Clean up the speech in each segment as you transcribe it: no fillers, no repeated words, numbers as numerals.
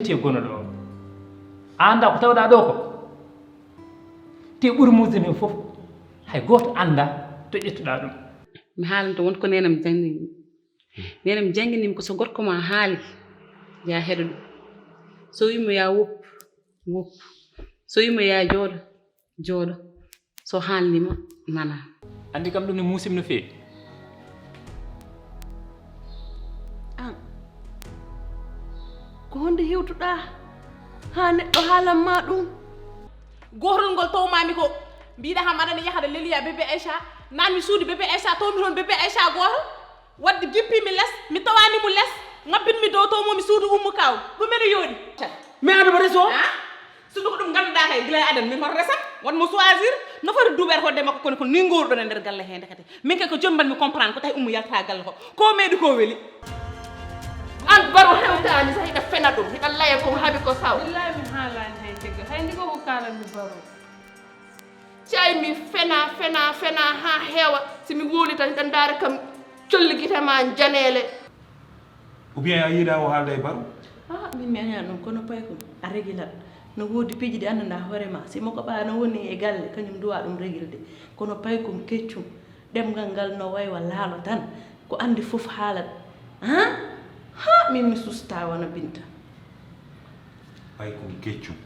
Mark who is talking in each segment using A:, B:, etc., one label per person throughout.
A: te gono ɗo anda ko tawɗa ɗo ko te ɓuuri musdini fof hay goto anda to ƴettuɗa ɗum
B: mi haalanta wonko nenam jangini nenam janginimi ko so gorko ma haali ya heɗo ɗum so wimo ya woppu woppu so wimo ya jooɗo jooɗo so haalnima nana
A: andi kam ɗum ne muusim no feewi
C: an ko honde hewtuɗa ha neɗɗo haalan ma ɗum
D: gotorol ngol towmami ko mbiɗa ham aɗani yahata leliya bébé Aïcha nanmi suudu bébé Aïcha towmi toon bébé Aïcha goto wadde jippimi less mi tawanimo less ngabbinmi dow towmomi suudu ummu kaw ɗum ene yooɗi
E: mais adama reso
D: suudu ko ɗum ganduɗa kay gila adan min hoto resat wonmo choisir no foti duɓere ko makko kono ko ni gowruɗon e nder galle he ndekete min kay ko jomban mi comprendre ko tawi ummu yalta galle ko meeɗi ko weeli
C: an baro hewtani so hiɗa fena ɗum hiɗa laya ko haaɓi ko saw
F: billahi mi haalani hay tegga hay ndi ko kalanmi baro
C: cay mi fena ha heewa somi wuuli tan hiɗa daara kam colligita ma janele
G: ou bien a yiiɗa o haalda e baro
C: min mi añani ɗum kono pay ko a réguilat no woodi piiji ɗi annduɗa hoorema simo ko ɓa no woni e galle kañum duwa ɗum régilde kono pay kom keccum ɗemgal ngal no waywa laalo tan ko andi fof haalat ha min mi susta wona Binta
G: pay kom keccum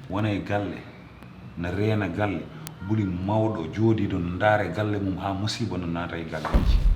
G: wona e galle na reena galle ɓuri mawɗo jooɗiɗo no ndaare galle mum ha musiba no naata e galleji